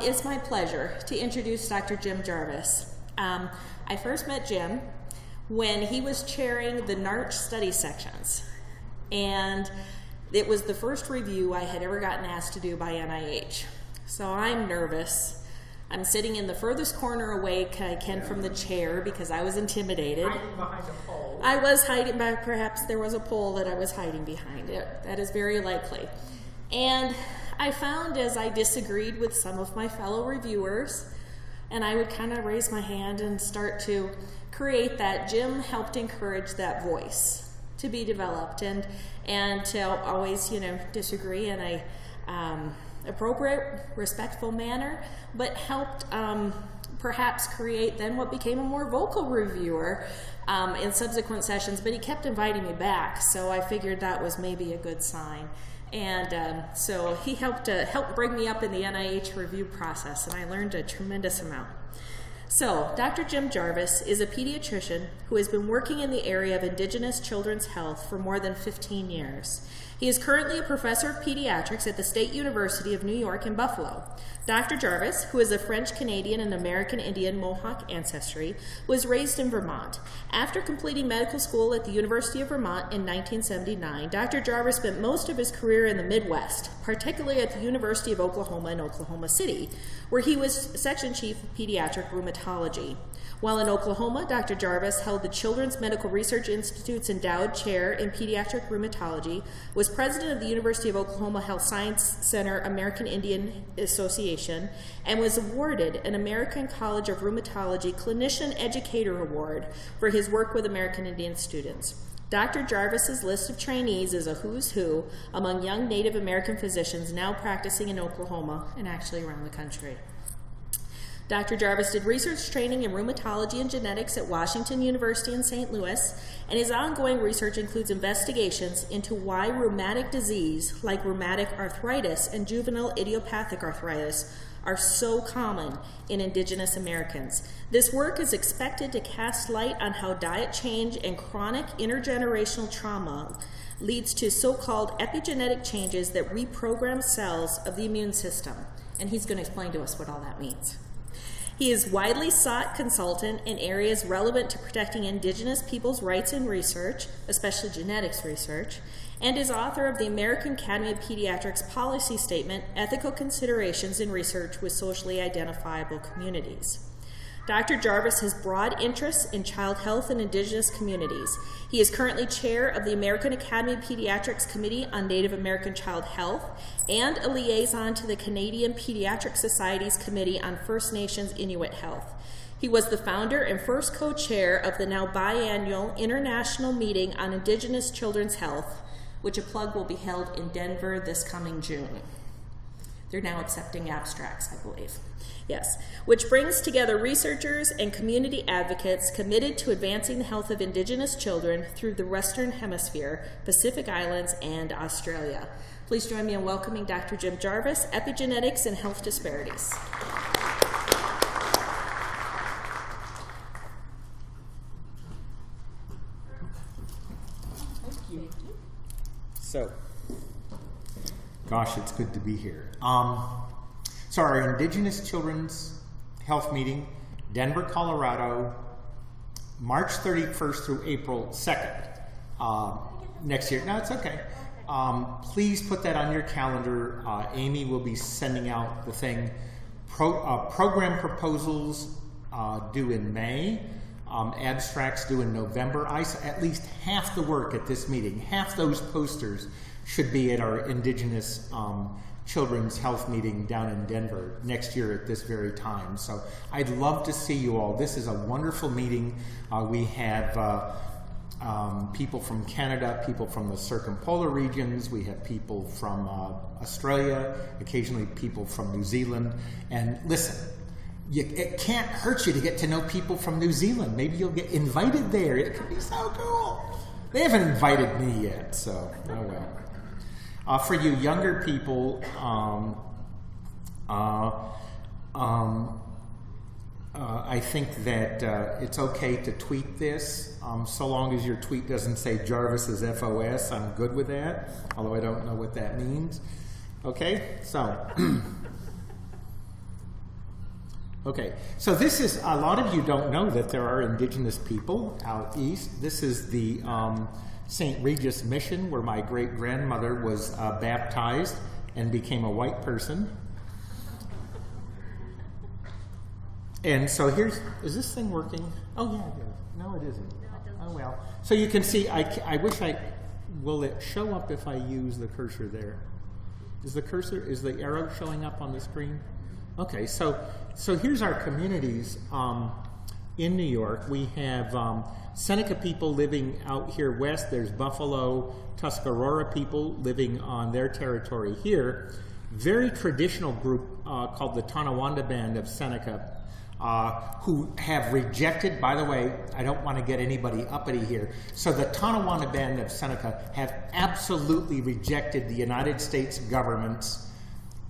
It's my pleasure to introduce Dr. Jim Jarvis. I first met Jim when he was chairing the NARCH study sections, and it was the first review I had ever gotten asked to do by NIH. So I'm nervous. I'm sitting in the furthest corner away I can from the chair because I was intimidated. Hiding behind a pole. I was hiding behind, perhaps there was a pole that I was hiding behind. That is very likely. And I found as I disagreed with some of my fellow reviewers, and I would kind of raise my hand and start to create that, Jim helped encourage that voice to be developed and to always, disagree in a appropriate, respectful manner, but helped perhaps create then what became a more vocal reviewer in subsequent sessions, but he kept inviting me back, so I figured that was maybe a good sign. And so he helped bring me up in the NIH review process, and I learned a tremendous amount. So, Dr. Jim Jarvis is a pediatrician who has been working in the area of indigenous children's health for more than 15 years. He is currently a professor of pediatrics at the State University of New York in Buffalo. Dr. Jarvis, who is of French-Canadian and American Indian Mohawk ancestry, was raised in Vermont. After completing medical school at the University of Vermont in 1979, Dr. Jarvis spent most of his career in the Midwest, particularly at the University of Oklahoma in Oklahoma City, where he was section chief of pediatric rheumatology. While in Oklahoma, Dr. Jarvis held the Children's Medical Research Institute's endowed chair in pediatric rheumatology, was president of the University of Oklahoma Health Science Center American Indian Association, and was awarded an American College of Rheumatology Clinician Educator Award for his work with American Indian students. Dr. Jarvis's list of trainees is a who's who among young Native American physicians now practicing in Oklahoma and actually around the country. Dr. Jarvis did research training in rheumatology and genetics at Washington University in St. Louis, and his ongoing research includes investigations into why rheumatic disease, like rheumatic arthritis and juvenile idiopathic arthritis, are so common in indigenous Americans. This work is expected to cast light on how diet change and chronic intergenerational trauma leads to so-called epigenetic changes that reprogram cells of the immune system. And he's going to explain to us what all that means. He is widely sought consultant in areas relevant to protecting indigenous people's rights in research, especially genetics research, and is author of the American Academy of Pediatrics policy statement, Ethical Considerations in Research with Socially Identifiable Communities. Dr. Jarvis has broad interests in child health and indigenous communities. He is currently chair of the American Academy of Pediatrics Committee on Native American Child Health and a liaison to the Canadian Pediatric Society's Committee on First Nations Inuit Health. He was the founder and first co-chair of the now biannual International Meeting on Indigenous Children's Health, which a plug will be held in Denver this coming June. They're now accepting abstracts, I believe. Yes, which brings together researchers and community advocates committed to advancing the health of indigenous children through the Western Hemisphere, Pacific Islands, and Australia. Please join me in welcoming Dr. Jim Jarvis, Epigenetics and Health Disparities. Thank you. So, gosh, it's good to be here. So our Indigenous Children's Health Meeting, Denver, Colorado, March 31st through April 2nd next year. No, it's okay. Please put that on your calendar. Amy will be sending out the thing. Program proposals due in May. Abstracts due in November. At least half the work at this meeting, half those posters should be at our Indigenous Children's Health Meeting down in Denver next year at this very time. So I'd love to see you all. This is a wonderful meeting. We have people from Canada, people from the circumpolar regions. We have people from Australia, occasionally people from New Zealand. And listen, it can't hurt you to get to know people from New Zealand. Maybe you'll get invited there. It could be so cool. They haven't invited me yet, so oh well. For you younger people, I think that it's okay to tweet this, so long as your tweet doesn't say Jarvis is FOS. I'm good with that, although I don't know what that means. Okay, so Okay, so this is, a lot of you don't know that there are indigenous people out east. This is the St. Regis Mission, where my great-grandmother was baptized and became a white person. And so here's, is this thing working? Oh yeah, it is. No, it isn't. Oh well. So you can see, I wish will it show up if I use the cursor there? Is the arrow showing up on the screen? Okay, so here's our communities in New York. We have Seneca people living out here west. There's Buffalo, Tuscarora people living on their territory here. Very traditional group called the Tonawanda Band of Seneca, who have rejected, by the way, I don't want to get anybody uppity here. So the Tonawanda Band of Seneca have absolutely rejected the United States government's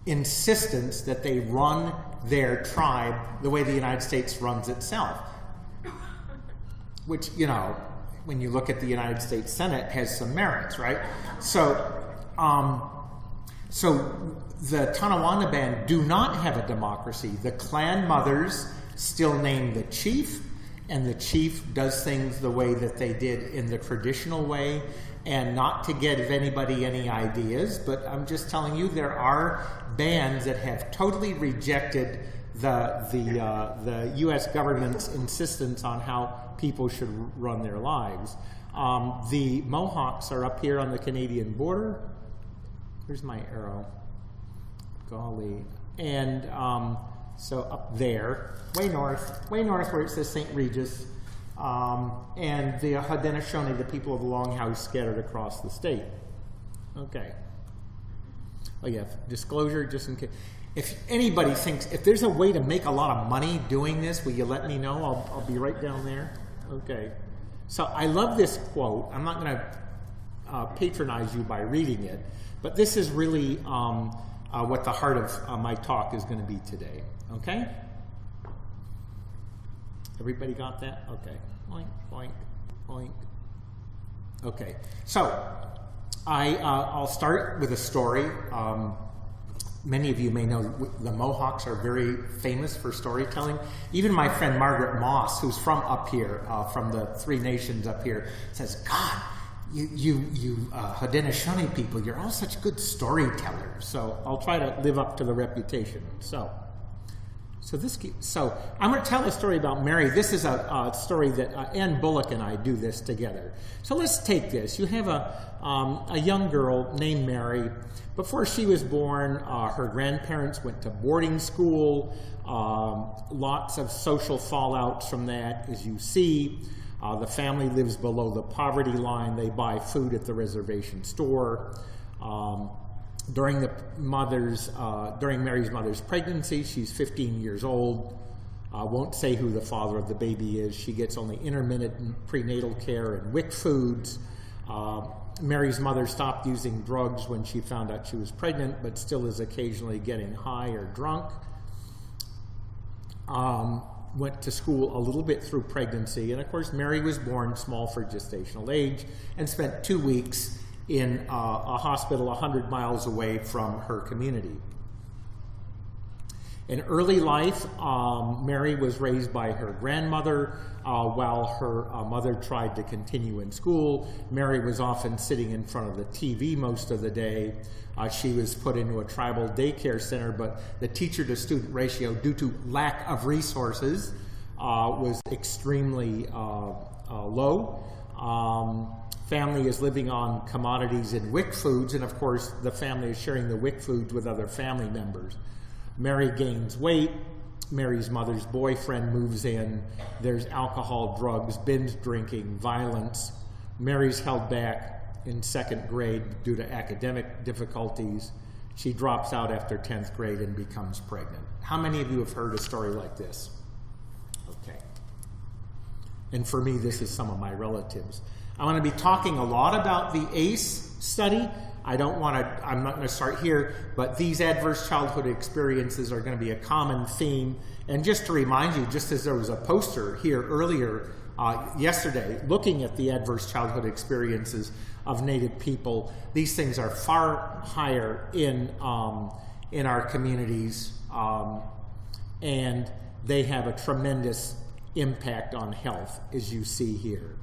insistence that they run their tribe the way the United States runs itself. Which, you know, when you look at the United States Senate, has some merits, right? So the Tonawanda Band do not have a democracy. The clan mothers still name the chief, and the chief does things the way that they did in the traditional way. And not to give anybody any ideas, but I'm just telling you there are bands that have totally rejected the U.S. government's insistence on how people should run their lives. The Mohawks are up here on the Canadian border. Here's my arrow. Golly. And so up there, way north where it says St. Regis, and the Haudenosaunee, the people of the Longhouse, scattered across the state. Okay. Oh yeah, disclosure, just in case. If anybody thinks, if there's a way to make a lot of money doing this, will you let me know? I'll be right down there. Okay. So I love this quote. I'm not going to patronize you by reading it, but this is really what the heart of my talk is going to be today. Okay? Everybody got that? Okay. Boink, boink, boink. Okay. So I'll start with a story. Many of you may know the Mohawks are very famous for storytelling. Even my friend Margaret Moss, who's from up here, from the Three Nations up here, says, God, you Haudenosaunee people, you're all such good storytellers. So I'll try to live up to the reputation. So I'm going to tell a story about Mary. This is a story that Ann Bullock and I do this together. So let's take this. You have a young girl named Mary. Before she was born, her grandparents went to boarding school. Lots of social fallouts from that, as you see. The family lives below the poverty line. They buy food at the reservation store. During Mary's mother's pregnancy, she's 15 years old. Won't say who the father of the baby is. She gets only intermittent prenatal care and WIC foods. Mary's mother stopped using drugs when she found out she was pregnant, but still is occasionally getting high or drunk. Went to school a little bit through pregnancy, and of course Mary was born small for gestational age and spent 2 weeks in a hospital 100 miles away from her community. In early life, Mary was raised by her grandmother while her mother tried to continue in school. Mary was often sitting in front of the TV most of the day. She was put into a tribal daycare center, but the teacher-to-student ratio, due to lack of resources, was extremely low. Family is living on commodities and WIC foods, and of course the family is sharing the WIC foods with other family members. Mary gains weight. Mary's mother's boyfriend moves in. There's alcohol, drugs, binge drinking, violence. Mary's held back in second grade due to academic difficulties. She drops out after 10th grade and becomes pregnant. How many of you have heard a story like this? Okay. And for me, this is some of my relatives. I'm going to be talking a lot about the ACE study. I'm not going to start here, but these adverse childhood experiences are going to be a common theme. And just to remind you, just as there was a poster here earlier yesterday looking at the adverse childhood experiences of Native people, these things are far higher in our communities. And they have a tremendous impact on health, as you see here.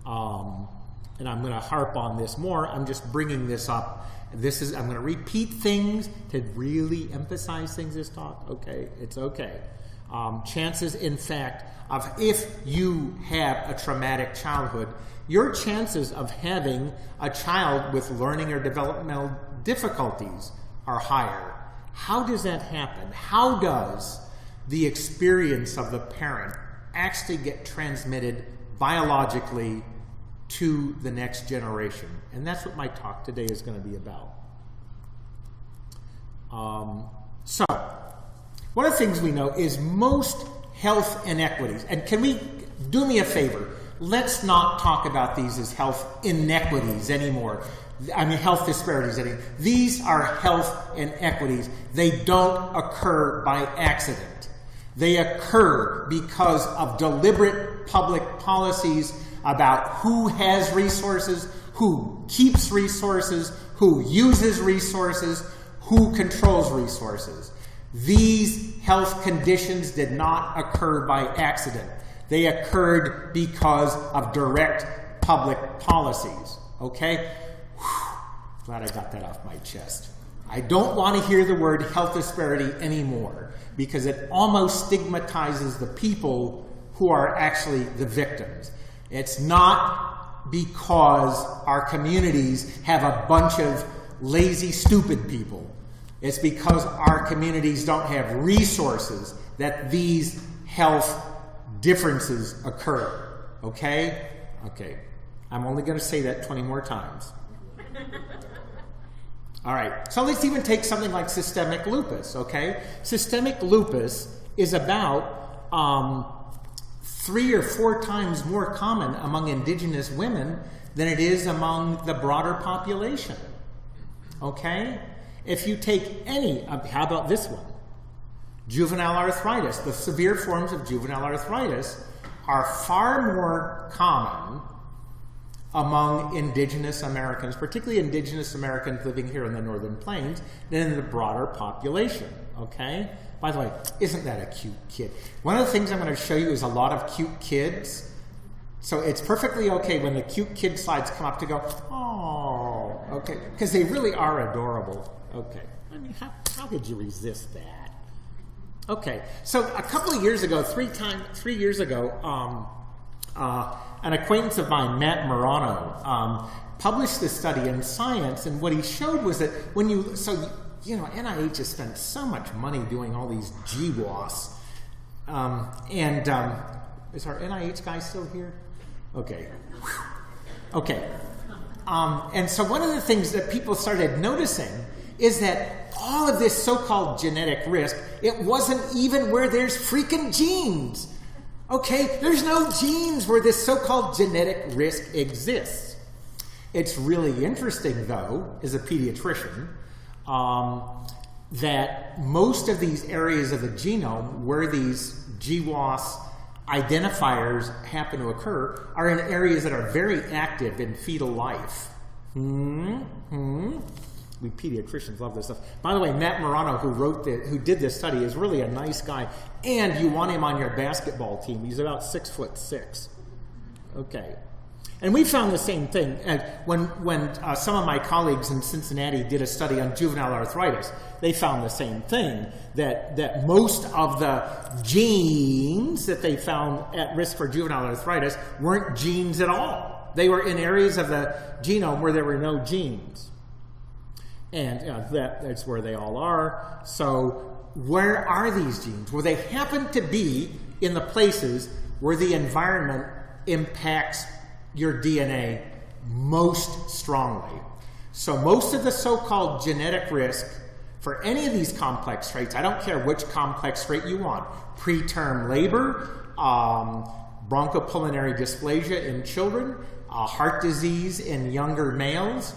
And I'm going to harp on this more. I'm just bringing this up. I'm going to repeat things to really emphasize things this talk. Okay, it's okay. Chances, in fact, of if you have a traumatic childhood, your chances of having a child with learning or developmental difficulties are higher. How does that happen? How does the experience of the parent actually get transmitted biologically to the next generation? And that's what my talk today is going to be about. So, one of the things we know is most health inequities, and can we do me a favor? Let's not talk about these as health inequities anymore. I mean, health disparities anymore. These are health inequities. They don't occur by accident. They occur because of deliberate public policies about who has resources, who keeps resources, who uses resources, who controls resources. These health conditions did not occur by accident. They occurred because of direct public policies. Okay? Whew. Glad I got that off my chest. I don't want to hear the word health disparity anymore because it almost stigmatizes the people who are actually the victims. It's not because our communities have a bunch of lazy, stupid people. It's because our communities don't have resources that these health differences occur. Okay? Okay. I'm only going to say that 20 more times. All right. So let's even take something like systemic lupus. Okay? Systemic lupus is about 3 or 4 times more common among indigenous women than it is among the broader population. Okay? If you take any, how about this one? Juvenile arthritis. The severe forms of juvenile arthritis are far more common among indigenous Americans, particularly indigenous Americans living here in the Northern Plains, than in the broader population. Okay? By the way, isn't that a cute kid? One of the things I'm going to show you is a lot of cute kids. So it's perfectly okay when the cute kid slides come up to go, oh, okay, because they really are adorable. Okay, I mean, how could you resist that? Okay, so a couple of years ago, 3 years ago, an acquaintance of mine, Matt Morano, published this study in Science, and what he showed was that when you, so you know, NIH has spent so much money doing all these GWAS, is our NIH guy still here? Okay. Okay. And so one of the things that people started noticing is that all of this so-called genetic risk, it wasn't even where there's freaking genes. Okay? There's no genes where this so-called genetic risk exists. It's really interesting, though, as a pediatrician, that most of these areas of the genome where these GWAS identifiers happen to occur are in areas that are very active in fetal life. We pediatricians love this stuff. By the way, Matt Morano, who did this study, is really a nice guy, and you want him on your basketball team. He's about 6'6". Okay. And we found the same thing. When some of my colleagues in Cincinnati did a study on juvenile arthritis, they found the same thing, that most of the genes that they found at risk for juvenile arthritis weren't genes at all. They were in areas of the genome where there were no genes. And that's where they all are. So where are these genes? Well, they happen to be in the places where the environment impacts your DNA most strongly. So most of the so-called genetic risk for any of these complex traits, I don't care which complex trait you want, preterm labor, bronchopulmonary dysplasia in children, heart disease in younger males,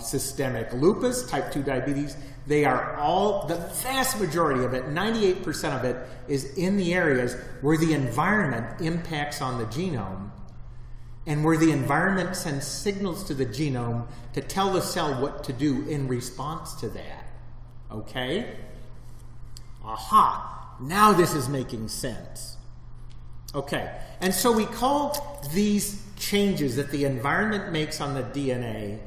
systemic lupus, type 2 diabetes, they are all, the vast majority of it, 98% of it, is in the areas where the environment impacts on the genome and where the environment sends signals to the genome to tell the cell what to do in response to that. Okay? Aha! now this is making sense. Okay, and so we call these changes that the environment makes on the DNA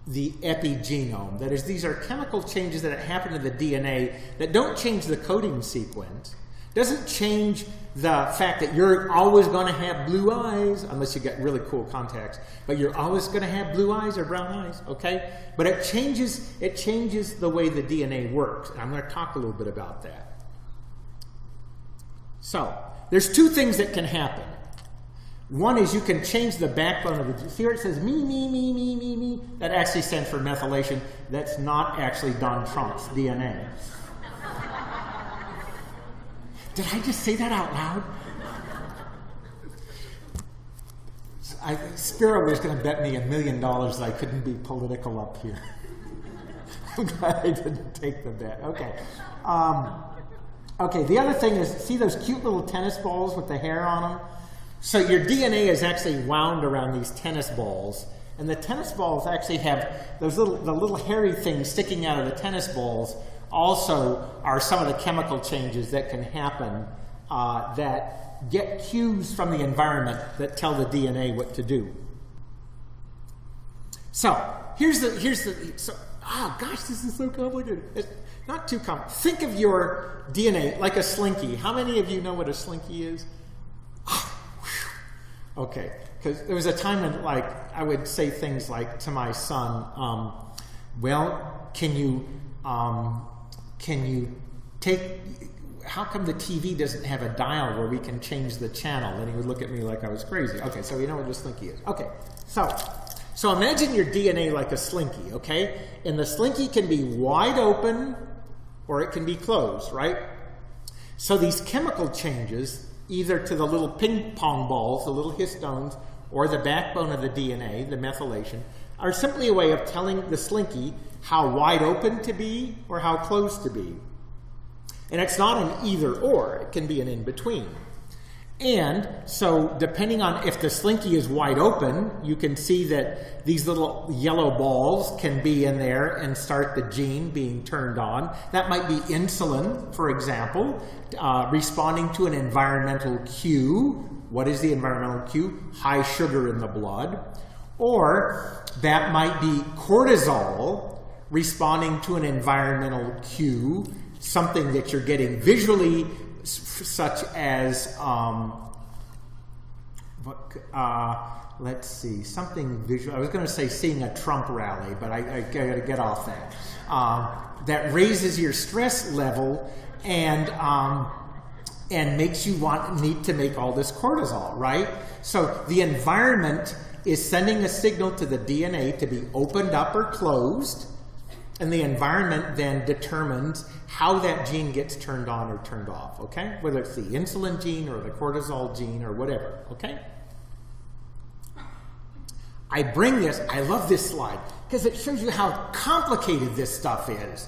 the epigenome. That is, these are chemical changes that happen to the DNA that don't change the coding sequence, doesn't change the fact that you're always going to have blue eyes, unless you get really cool contacts, but you're always going to have blue eyes or brown eyes, okay? But it changes the way the DNA works, and I'm going to talk a little bit about that. So, there's two things that can happen. One is you can change the backbone of the... See where it says me? That actually stands for methylation. That's not actually Don Trump's DNA. Did I just say that out loud? Spiro was going to bet me $1 million that I couldn't be political up here. I'm glad I didn't take the bet. Okay. Okay, the other thing is, see those cute little tennis balls with the hair on them? So your DNA is actually wound around these tennis balls, and the tennis balls actually have the little hairy things sticking out of the tennis balls. Also are some of the chemical changes that can happen that get cues from the environment that tell the DNA what to do. So gosh, this is so complicated. It's not too complicated. Think of your DNA like a slinky. How many of you know what a slinky is? Okay, because there was a time when, like, I would say things like to my son, well, can you take, how come the TV doesn't have a dial where we can change the channel? And he would look at me like I was crazy. Okay, so you know what a slinky is. Okay, so imagine your DNA like a slinky, okay? And the slinky can be wide open or it can be closed, right? So these chemical changes, either to the little ping pong balls, the little histones, or the backbone of the DNA, the methylation, are simply a way of telling the slinky how wide open to be or how closed to be. And it's not an either or, it can be an in-between. And so depending on if the slinky is wide open, you can see that these little yellow balls can be in there and start the gene being turned on. That might be insulin, for example, responding to an environmental cue. What is the environmental cue? High sugar in the blood. Or that might be cortisol responding to an environmental cue, something that you're getting visually, such as, let's see, something visual. I was going to say seeing a Trump rally, but I got to get off that. That raises your stress level and makes you need to make all this cortisol, right? So the environment is sending a signal to the DNA to be opened up or closed, and the environment then determines how that gene gets turned on or turned off, okay? Whether it's the insulin gene or the cortisol gene or whatever, okay? I love this slide because it shows you how complicated this stuff is.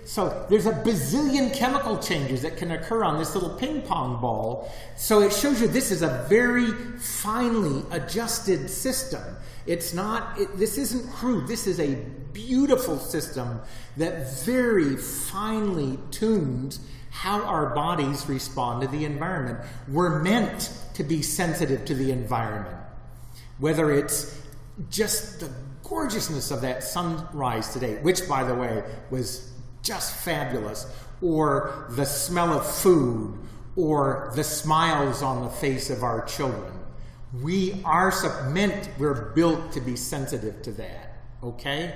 So there's a bazillion chemical changes that can occur on this little ping pong ball. So it shows you this is a very finely adjusted system. This isn't crude. This is a beautiful system that very finely tunes how our bodies respond to the environment. We're meant to be sensitive to the environment. Whether it's just the gorgeousness of that sunrise today, which, by the way, was just fabulous, or the smell of food, or the smiles on the face of our children. We're built to be sensitive to that, okay?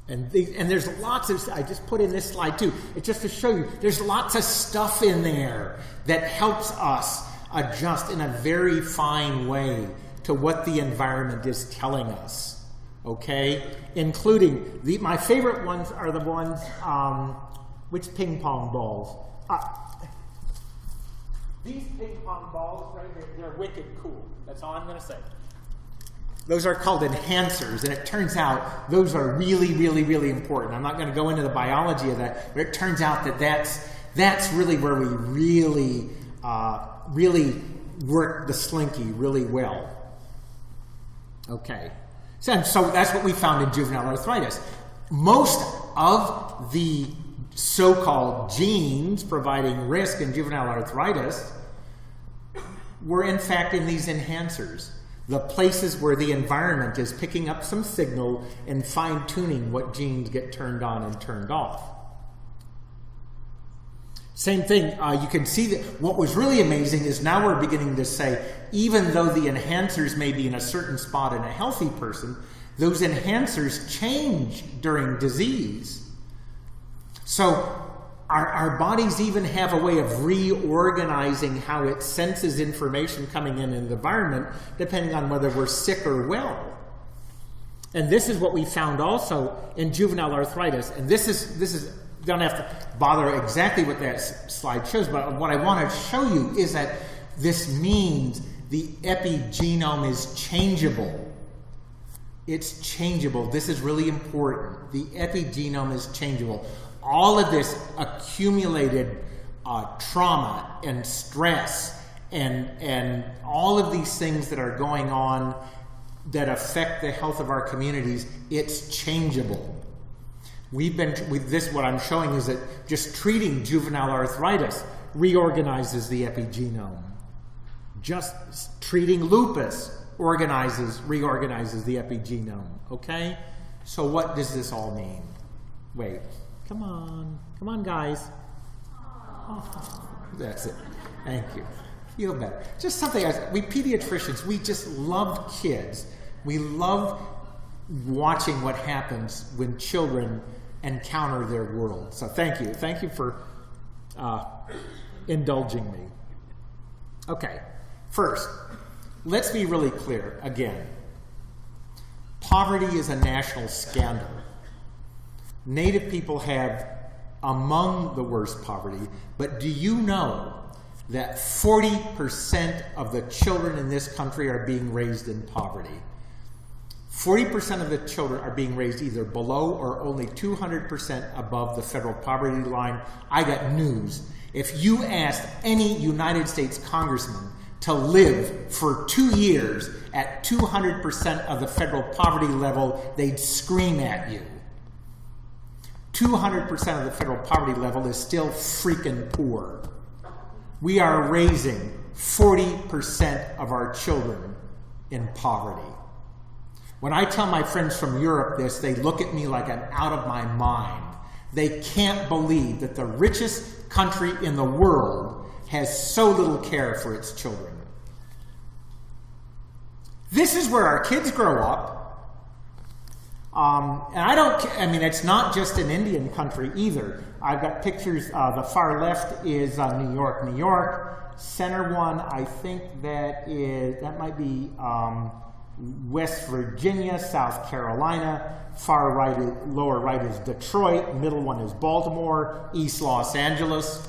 And there's lots of, I just put in this slide too, it's just to show you, there's lots of stuff in there that helps us adjust in a very fine way to what the environment is telling us, okay? Including, my favorite ones are the ones, which ping pong balls? These ping pong balls right here, they're wicked cool. That's all I'm going to say. Those are called enhancers, and it turns out those are really, really, really important. I'm not going to go into the biology of that, but it turns out that that's really where we really work the slinky really well. Okay. So that's what we found in juvenile arthritis. Most of the so-called genes providing risk in juvenile arthritis were in fact in these enhancers, the places where the environment is picking up some signal and fine-tuning what genes get turned on and turned off. Same thing, you can see that what was really amazing is now we're beginning to say, even though the enhancers may be in a certain spot in a healthy person, those enhancers change during disease. So our bodies even have a way of reorganizing how it senses information coming in the environment, depending on whether we're sick or well. And this is what we found also in juvenile arthritis. And this is don't have to bother exactly what that slide shows, but what I want to show you is that this means the epigenome is changeable. It's changeable. This is really important. The epigenome is changeable. All of this accumulated trauma and stress and all of these things that are going on that affect the health of our communities, it's changeable. We've been with this. What I'm showing is that just treating juvenile arthritis reorganizes the epigenome. Just treating lupus reorganizes the epigenome. Okay? So what does this all mean? Wait. Come on, guys. Oh, that's it. Thank you. Feel better. Just something else. We pediatricians, we just love kids. We love watching what happens when children encounter their world. So thank you. Thank you for indulging me. Okay. First, let's be really clear again. Poverty is a national scandal. Native people have among the worst poverty, but do you know that 40% of the children in this country are being raised in poverty? 40% of the children are being raised either below or only 200% above the federal poverty line. I got news. If you asked any United States congressman to live for 2 years at 200% of the federal poverty level, they'd scream at you. 200% of the federal poverty level is still freaking poor. We are raising 40% of our children in poverty. When I tell my friends from Europe this, they look at me like I'm out of my mind. They can't believe that the richest country in the world has so little care for its children. This is where our kids grow up. And it's not just an Indian country either. I've got pictures. The far left is New York, New York. Center one, I think that might be West Virginia, South Carolina. Far right, lower right is Detroit. Middle one is Baltimore. East Los Angeles.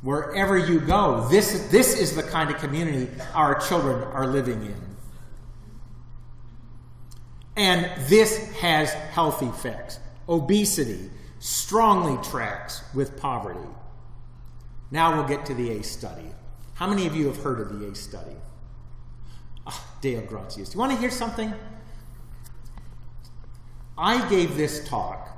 Wherever you go, this is the kind of community our children are living in. And this has health effects. Obesity strongly tracks with poverty. Now we'll get to the ACE study. How many of you have heard of the ACE study? Deo gratias. Do you want to hear something? I gave this talk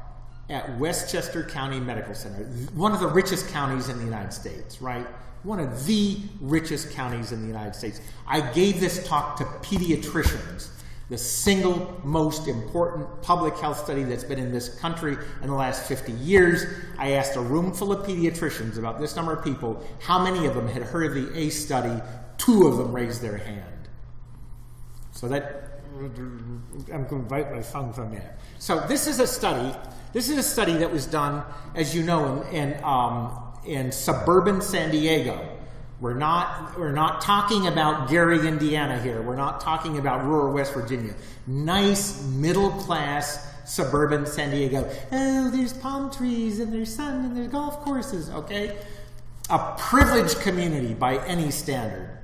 at Westchester County Medical Center, one of the richest counties in the United States, right? One of the richest counties in the United States. I gave this talk to pediatricians, the single most important public health study that's been in this country in the last 50 years. I asked a room full of pediatricians, about this number of people, how many of them had heard of the ACE study. 2 of them raised their hand. So that, I'm going to bite my tongue from that. So this is a study that was done, as you know, in suburban San Diego. We're not talking about Gary, Indiana here. We're not talking about rural West Virginia. Nice middle-class suburban San Diego. Oh, there's palm trees and there's sun and there's golf courses, okay? A privileged community by any standard.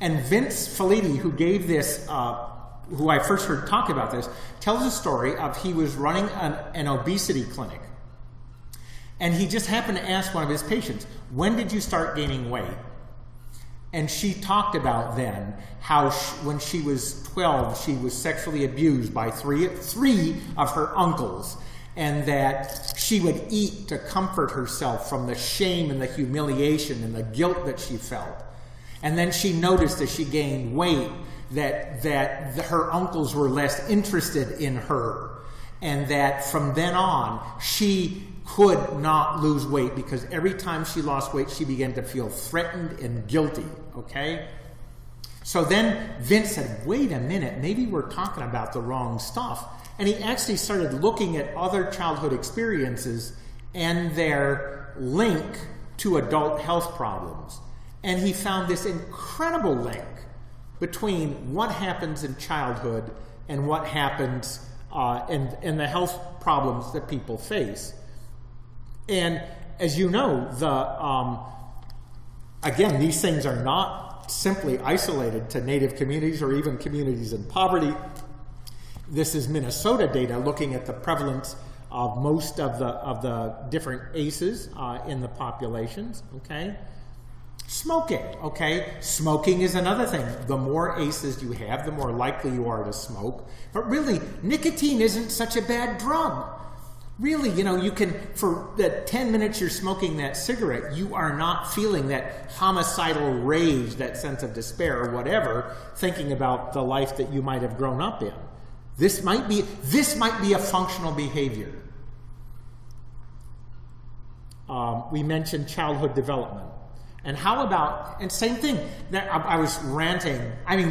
And Vince Felitti, who gave this, who I first heard talk about this, tells a story of he was running an obesity clinic. And he just happened to ask one of his patients, when did you start gaining weight? And she talked about then how when she was 12, she was sexually abused by three of her uncles. and that she would eat to comfort herself from the shame and the humiliation and the guilt that she felt. And then she noticed as she gained weight that her uncles were less interested in her, and that from then on she could not lose weight because every time she lost weight she began to feel threatened and guilty, okay? So then Vince said, wait a minute, maybe we're talking about the wrong stuff. And he actually started looking at other childhood experiences and their link to adult health problems. And he found this incredible link between what happens in childhood and what happens in the health problems that people face. And as you know, again, these things are not simply isolated to Native communities or even communities in poverty. This is Minnesota data looking at the prevalence of most of the different ACEs in the populations, okay? Smoking, okay? Smoking is another thing. The more ACEs you have, the more likely you are to smoke. But really, nicotine isn't such a bad drug. Really, you can, for the 10 minutes you're smoking that cigarette, you are not feeling that homicidal rage, that sense of despair or whatever, thinking about the life that you might have grown up in. This might be a functional behavior. We mentioned childhood development. And how about, and same thing, I was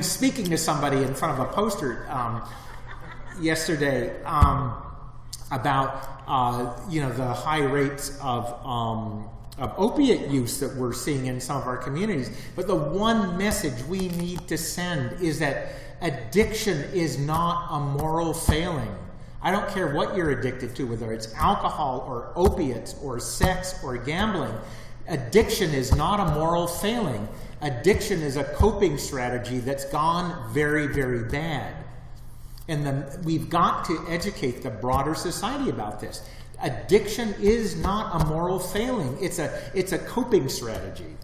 speaking to somebody in front of a poster yesterday about, the high rates of opiate use that we're seeing in some of our communities. But the one message we need to send is that addiction is not a moral failing. I don't care what you're addicted to, whether it's alcohol or opiates or sex or gambling. Addiction is not a moral failing. Addiction is a coping strategy that's gone very, very bad. And we've got to educate the broader society about this. Addiction is not a moral failing. It's a coping strategy.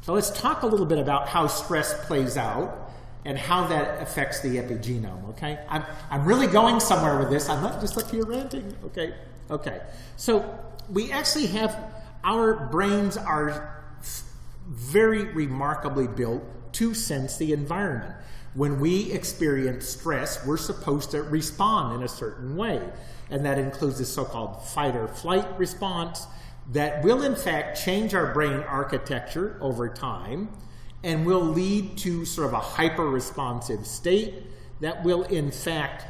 So let's talk a little bit about how stress plays out and how that affects the epigenome, okay? I'm really going somewhere with this. I'm not just up here ranting, okay? Okay. So we actually have, our brains are very remarkably built to sense the environment. When we experience stress, we're supposed to respond in a certain way. And that includes the so-called fight or flight response that will in fact change our brain architecture over time and will lead to sort of a hyper-responsive state that will in fact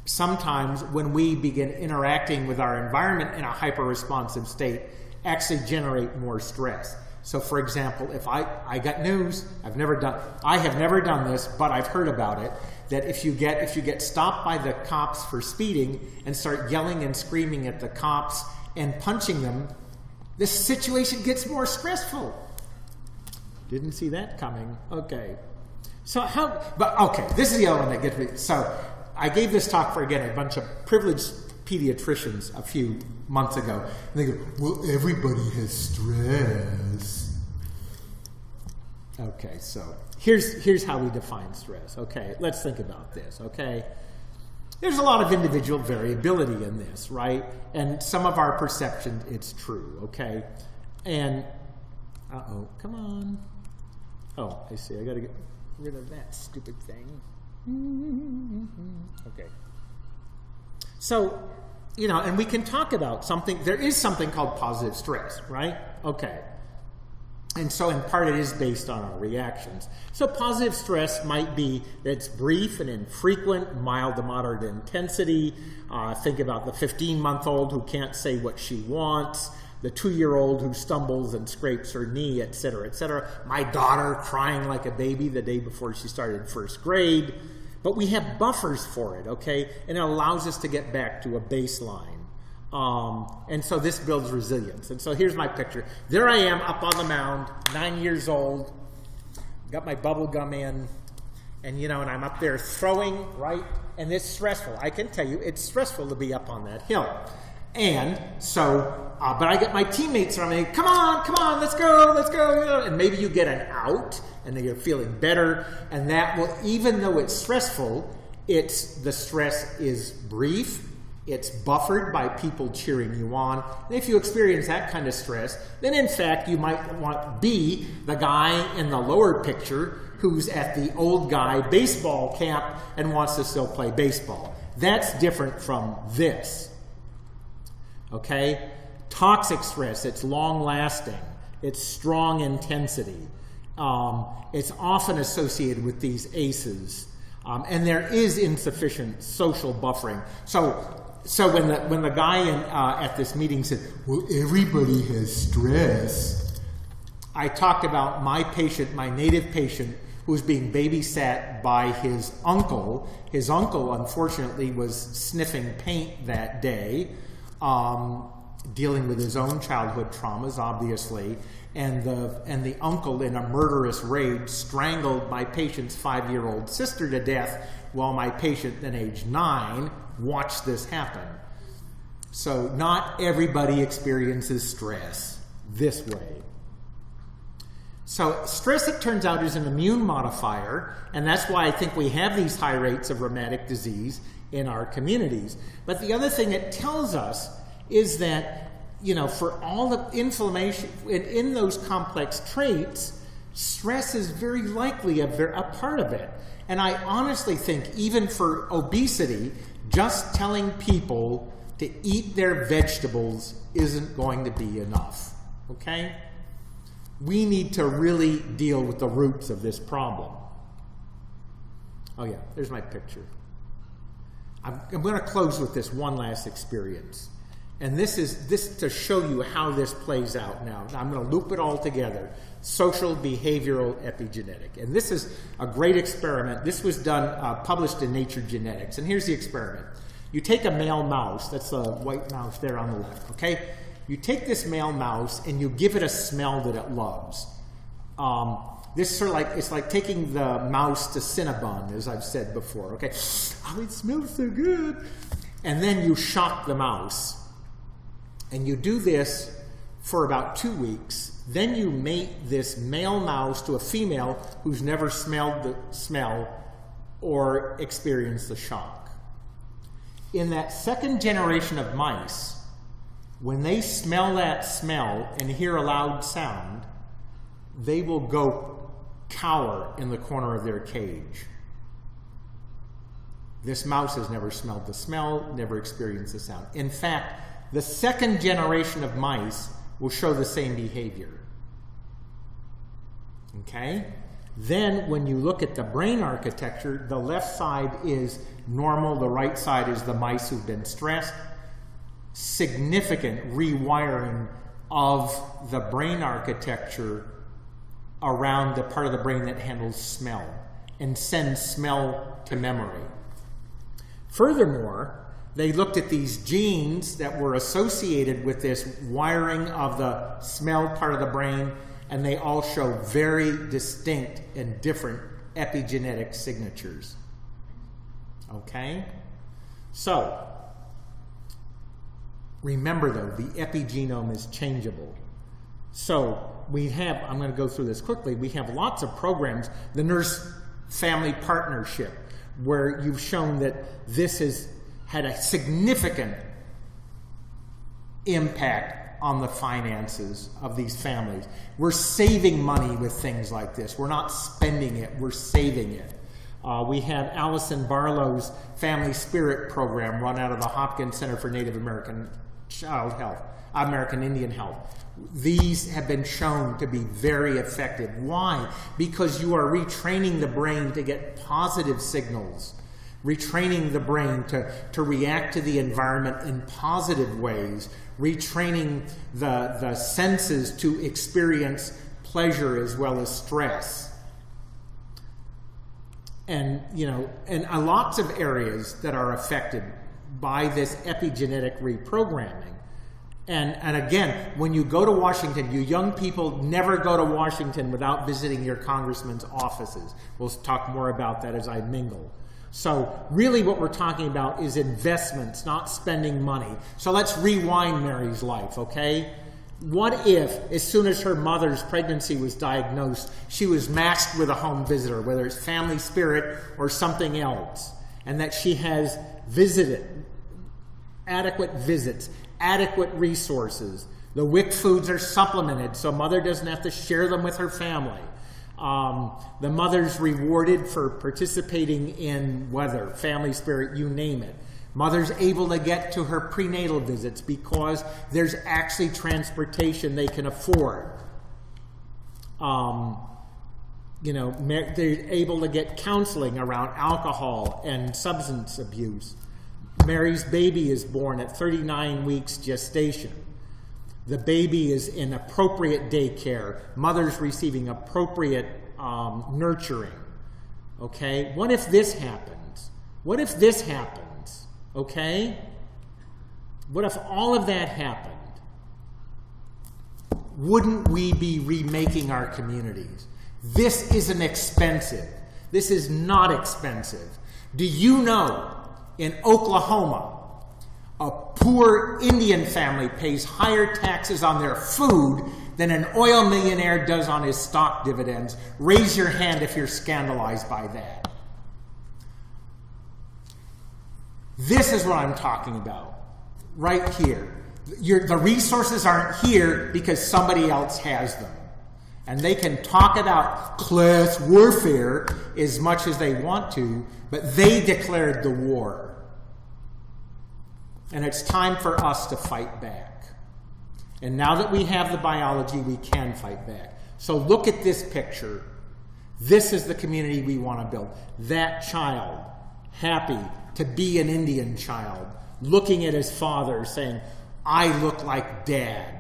sometimes when we begin interacting with our environment in a hyper-responsive state actually generate more stress. So for example, if I got news, I have never done this, but I've heard about it, that if you get stopped by the cops for speeding and start yelling and screaming at the cops and punching them, the situation gets more stressful. Didn't see that coming. Okay. This is the other one that gets me. So I gave this talk for, again, a bunch of privileged pediatricians a few months ago. And they go, well, everybody has stress. Okay, so here's how we define stress. Okay, let's think about this, okay? There's a lot of individual variability in this, right? And some of our perception, it's true, okay? And, come on. Oh, I see, I gotta get rid of that stupid thing. Okay. So, and we can talk about something, there is something called positive stress, right? Okay. And so in part it is based on our reactions. So positive stress might be that it's brief and infrequent, mild to moderate intensity. Think about the 15-month-old who can't say what she wants, the 2-year-old who stumbles and scrapes her knee, et cetera, et cetera. My daughter crying like a baby the day before she started first grade. But we have buffers for it, okay? And it allows us to get back to a baseline. And so this builds resilience. And so here's my picture. There I am up on the mound, 9 years old, got my bubble gum in, and and I'm up there throwing, right? And it's stressful. I can tell you, it's stressful to be up on that hill. And so, but I get my teammates around me, come on, let's go. And maybe you get an out, and then you're feeling better. And that will, even though it's stressful, the stress is brief, It's buffered by people cheering you on. And if you experience that kind of stress, then in fact you might want be the guy in the lower picture who's at the old guy baseball camp and wants to still play baseball. That's different from this. Okay? Toxic stress, it's long-lasting. It's strong intensity. It's often associated with these ACEs. And there is insufficient social buffering. So when the guy at this meeting said, well, everybody has stress, I talked about my patient, my native patient, who was being babysat by his uncle. His uncle, unfortunately, was sniffing paint that day, dealing with his own childhood traumas, obviously. And the uncle, in a murderous rage, strangled my patient's 5-year-old sister to death while my patient, then age 9, watched this happen. So not everybody experiences stress this way. So stress, it turns out, is an immune modifier, and that's why I think we have these high rates of rheumatic disease in our communities. But the other thing it tells us is that, for all the inflammation in those complex traits, stress is very likely a part of it. And I honestly think even for obesity, just telling people to eat their vegetables isn't going to be enough. Okay? We need to really deal with the roots of this problem. Oh yeah, there's my picture. I'm going to close with this one last experience. And this is to show you how this plays out now. I'm going to loop it all together. Social behavioral epigenetic. And this is a great experiment. This was done, published in Nature Genetics. And here's the experiment. You take a male mouse, that's the white mouse there on the left, okay? You take this male mouse and you give it a smell that it loves. This is sort of it's like taking the mouse to Cinnabon, as I've said before, okay? Oh, it smells so good. And then you shock the mouse. And you do this for about 2 weeks. Then you mate this male mouse to a female who's never smelled the smell or experienced the shock. In that second generation of mice, when they smell that smell and hear a loud sound, they will go cower in the corner of their cage. This mouse has never smelled the smell, never experienced the sound. In fact, the second generation of mice will show the same behavior. Okay? Then when you look at the brain architecture, the left side is normal, the right side is the mice who've been stressed. Significant rewiring of the brain architecture around the part of the brain that handles smell and sends smell to memory. Furthermore, they looked at these genes that were associated with this wiring of the smell part of the brain, and they all show very distinct and different epigenetic signatures. Okay? So, remember though, the epigenome is changeable. So, we have, I'm going to go through this quickly, we have lots of programs, the nurse-family partnership, where you've shown that this has had a significant impact on the finances of these families. We're saving money with things like this. We're not spending it, we're saving it. We have Allison Barlow's Family Spirit program run out of the Hopkins Center for Native American Child Health, American Indian Health. These have been shown to be very effective. Why? Because you are retraining the brain to get positive signals, retraining the brain to react to the environment in positive ways, retraining the senses to experience pleasure as well as stress. And, and lots of areas that are affected by this epigenetic reprogramming. And again, when you go to Washington, you young people never go to Washington without visiting your congressman's offices. We'll talk more about that as I mingle. So really what we're talking about is investments, not spending money. So let's rewind Mary's life, okay? What if, as soon as her mother's pregnancy was diagnosed, she was matched with a home visitor, whether it's Family Spirit or something else, and that she has visited adequate visits, adequate resources. The WIC foods are supplemented so mother doesn't have to share them with her family. The mother's rewarded for participating in whether, family spirit, you name it. Mother's able to get to her prenatal visits because there's actually transportation they can afford. They're able to get counseling around alcohol and substance abuse. Mary's baby is born at 39 weeks gestation. The baby is in appropriate daycare. Mother's receiving appropriate nurturing. Okay? What if this happens? What if this happens? Okay? What if all of that happened? Wouldn't we be remaking our communities? This isn't expensive. This is not expensive. Do you know in Oklahoma, a poor Indian family pays higher taxes on their food than an oil millionaire does on his stock dividends? Raise your hand if you're scandalized by that. This is what I'm talking about, right here. The resources aren't here because somebody else has them. And they can talk about class warfare as much as they want to, but they declared the war. And it's time for us to fight back. And now that we have the biology, we can fight back. So look at this picture. This is the community we want to build. That child, happy to be an Indian child, looking at his father saying, I look like Dad.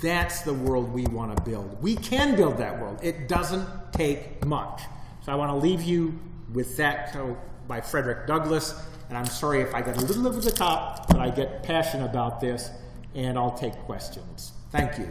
That's the world we want to build. We can build that world. It doesn't take much. So I want to leave you with that quote by Frederick Douglass. And I'm sorry if I get a little over the top, but I get passionate about this, and I'll take questions. Thank you.